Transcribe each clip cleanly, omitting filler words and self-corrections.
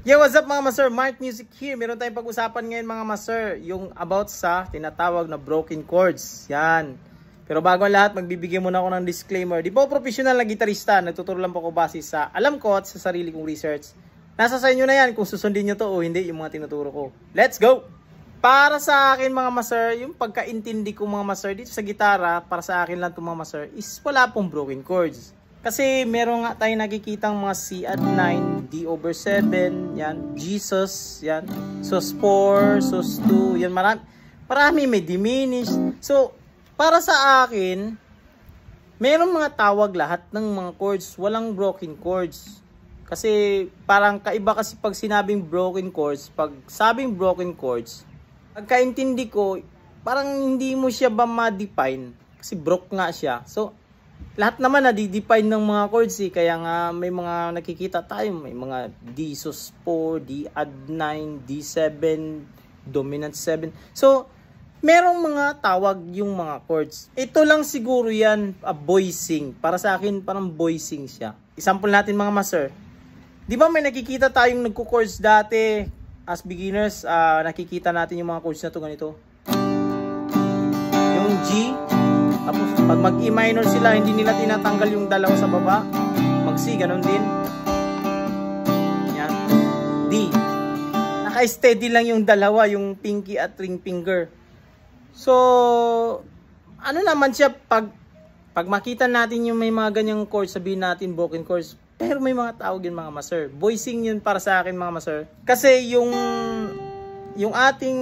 Yo, what's up mga master? Mark Music here. Meron tayong pag-usapan ngayon mga master, yung about sa tinatawag na broken chords. Yan. Pero bago ang lahat, magbibigay muna ako ng disclaimer. Di po professional na gitarista, nagtuturo lang po ako base sa alam ko at sa sarili kong research. Nasa sa inyo na yan kung susundin nyo to o hindi yung mga tinuturo ko. Let's go! Para sa akin mga master, yung pagkaintindi ko mga master dito sa gitara, para sa akin lang itong mga master, is wala pong broken chords. Kasi meron nga tayong nakikitang mga C at 9, D over 7, yan, Jesus, yan, sus 4, sus 2, yan, marami may diminished. So, para sa akin, meron mga tawag lahat ng mga chords, walang broken chords. Kasi parang kaiba kasi pag sinabing broken chords, pag sabing broken chords, pagkaintindi ko, parang hindi mo siya ba ma-define, kasi broke nga siya. So, lahat naman na-define ng mga chords eh. Kaya nga may mga nakikita tayo. May mga D sus 4, D add 9, D7, dominant 7. So, merong mga tawag yung mga chords. Ito lang siguro yan, voicing. Para sa akin, parang voicing siya. Example natin mga master. Di ba may nakikita tayong nagko-chords dati as beginners? Nakikita natin yung mga chords na to ganito. Yung G. Tapos pag mag-E minor sila, hindi nila tinatanggal yung dalawa sa baba. Mag-C, ganun din. Yan. D. Naka-steady lang yung dalawa, yung pinky at ring finger. So, ano naman siya, pag makita natin yung may mga ganyang chords, sabihin natin broken chords. Pero may mga tawag yun mga master. Voicing yun para sa akin mga master. Kasi yung ating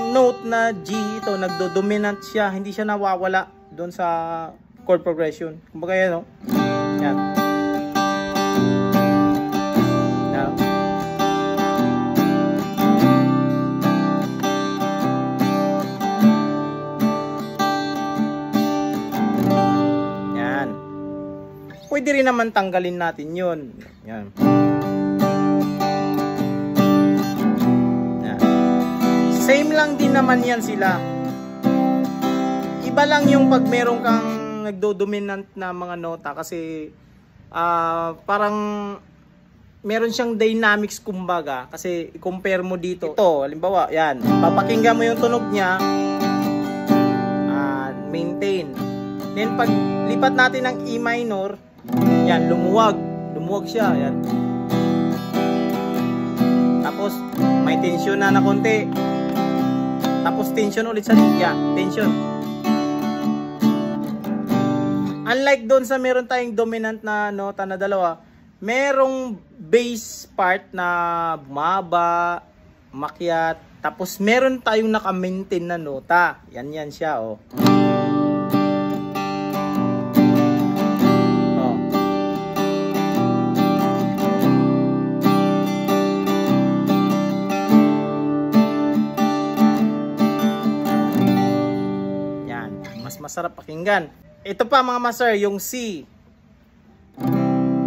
note na G, ito, nagdo-dominant siya, hindi siya nawawala doon sa chord progression. Kumbaga yan, no? Yan. Now. Yan. Pwede rin naman tanggalin natin yun. Yan. Yan. Same lang din naman yan sila. Iba lang yung pag meron kang nagdo-dominant na mga nota kasi parang meron siyang dynamics kumbaga kasi i-compare mo dito. Ito, halimbawa, yan. Papakinggan mo yung tunog niya, maintain. Then pag lipat natin ng E minor, yan, lumuwag siya, yan. Tapos may tension na konti. Tapos tension ulit sa linya, tension. Unlike doon sa meron tayong dominant na nota na dalawa, merong bass part na bumaba, makyat, tapos meron tayong naka-maintain na nota. Yan siya, oh. Oh. Yan, mas masarap pakinggan. Ito pa mga master, yung C.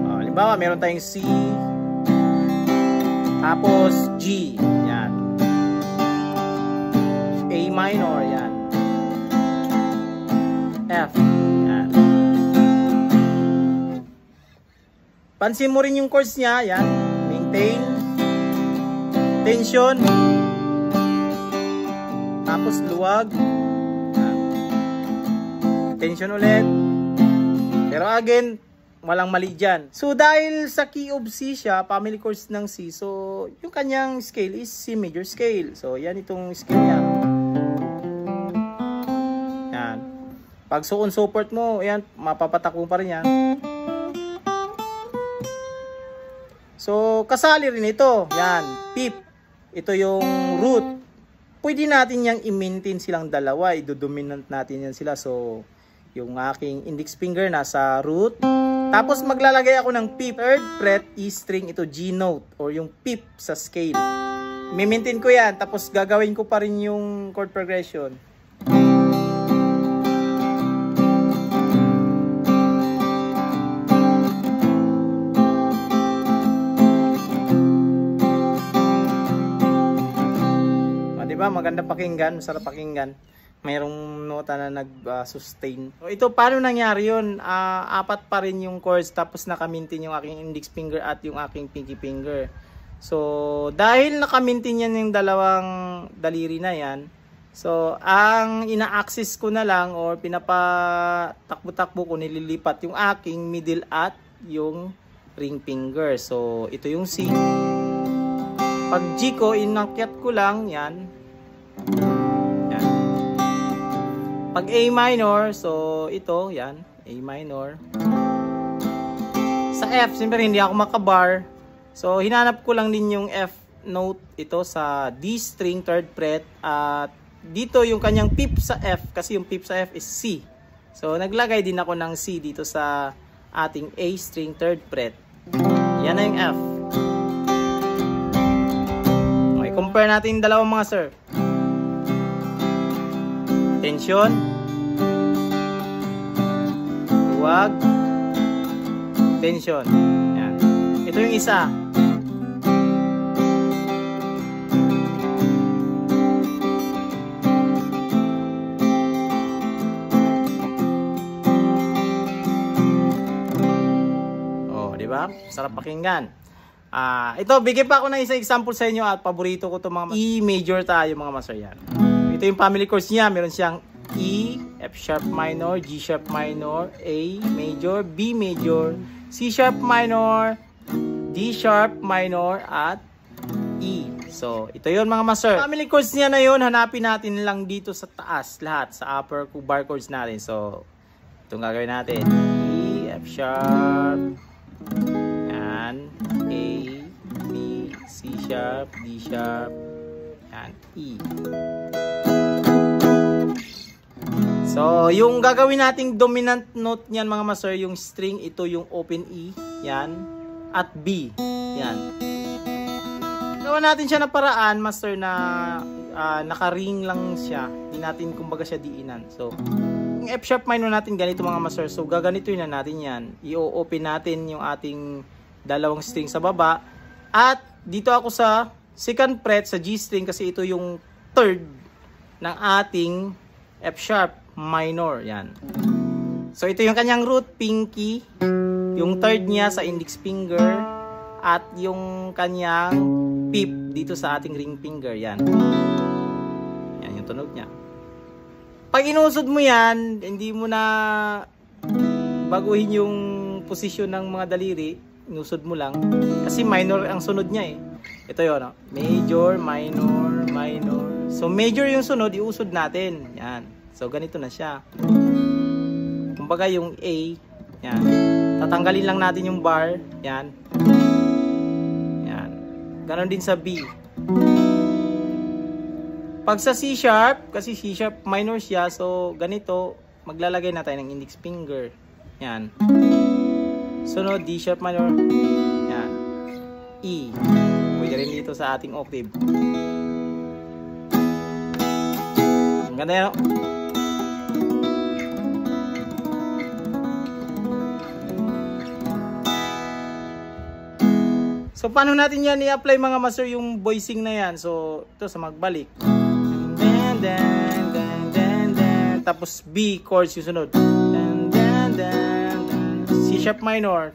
Halimbawa, meron tayong C. Tapos G. Yan. A minor. Yan. F. Yan. Pansin mo rin yung chords niya. Yan. Maintain. Tension. Tapos luwag. Tension ulit. Pero again, walang mali dyan. So dahil sa key of C siya, family chords ng C, so yung kanyang scale is C major scale. So yan itong scale niya. Yan. Pag so-on support mo, yan, mapapatakbo pa rin yan. So kasali rin ito. Yan, fifth. Ito yung root. Pwede natin yang i-maintain silang dalawa. I-dominant natin yan sila. So yung aking index finger nasa root. Tapos maglalagay ako ng fifth, third fret, E string, ito G note or yung fifth sa scale. I-maintain ko yan. Tapos gagawin ko pa rin yung chord progression. Diba? Maganda pakinggan, masarap pakinggan. Mayroong nota na nag-sustain. So, ito, paano nangyari yun? Apat pa rin yung chords tapos naka-maintain yung aking index finger at yung aking pinky finger. So, dahil nakamintin yan yung dalawang daliri na yan, so, ang ina-access ko na lang or pinapatakbo-takbo ko, nililipat yung aking middle at yung ring finger. So, ito yung C. Pag G ko, inakyat ko lang, yan. Yan. Pag A minor, so ito, yan. A minor. Sa F, siyempre hindi ako makabar. So, hinanap ko lang din yung F note ito sa D string 3rd fret. At dito yung kanyang fifth sa F, kasi yung fifth sa F is C. So, naglagay din ako ng C dito sa ating A string 3rd fret. Yan na yung F. Okay, compare natin yung dalawang mga sir. Tension. Huwag. Tension. Yan. Ito yung isa. Sarap pakinggan. Ito, bigyan pa ako ng isang example sa inyo at paborito ko itong mga E major tayo mga master yan. Ito yung family chords niya. Meron siyang E, F sharp minor, G sharp minor, A major, B major, C sharp minor, D sharp minor, at E. So, ito yun mga master. Family chords niya na yun, hanapin natin lang dito sa taas lahat, sa upper bar chords natin. So, itong gagawin natin. E, F sharp, yan, A, B, C sharp, D sharp, yan, E. So, yung gagawin nating dominant note niyan mga master, yung string, ito yung open E, yan, at B, yan. Gawa natin siya na paraan, master, na naka-ring lang siya, hindi natin kumbaga siya diinan. So, yung F sharp minor natin ganito mga master. So gaganito na natin yan. I-open natin yung ating dalawang string sa baba. At dito ako sa 2nd fret sa G string kasi ito yung 3rd ng ating F sharp minor. Yan. So ito yung kanyang root, pinky. Yung 3rd niya sa index finger. At yung kanyang fifth dito sa ating ring finger. Yan. Yan yung tunog niya. Pag inusod mo yan, hindi mo na baguhin yung posisyon ng mga daliri. Inusod mo lang. Kasi minor ang sunod niya eh. Ito yun, no? Major, minor, minor. So major yung sunod, iusod natin. Yan. So ganito na siya. Kumbaga yung A, yan. Tatanggalin lang natin yung bar. Yan. Yan. Ganon din sa B. Pag sa C sharp, kasi C sharp minor siya, so ganito, maglalagay na tayo ng index finger. Yan. Sunod, D sharp minor. Yan. E. Pwede rin dito sa ating octave. Ang ganda yan. So, paano natin yan i-apply mga master yung voicing na yan? So, ito sa magbalik. Tapos B chords yung sunod. C sharp minor.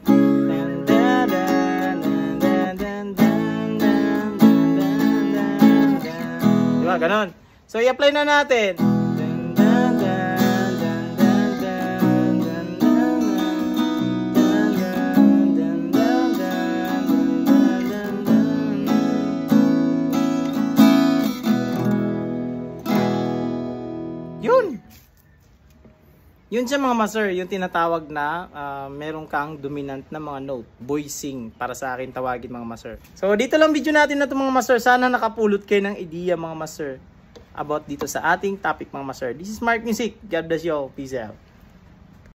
Diba? Ganon. So, i-apply na natin. Yun siya mga master, yung tinatawag na meron kang dominant na mga note, voicing, para sa akin tawagin mga master. So dito lang video natin na ito mga master, sana nakapulot kayo ng ideya mga master about dito sa ating topic mga master. This is Mark Music, God bless you all, peace out.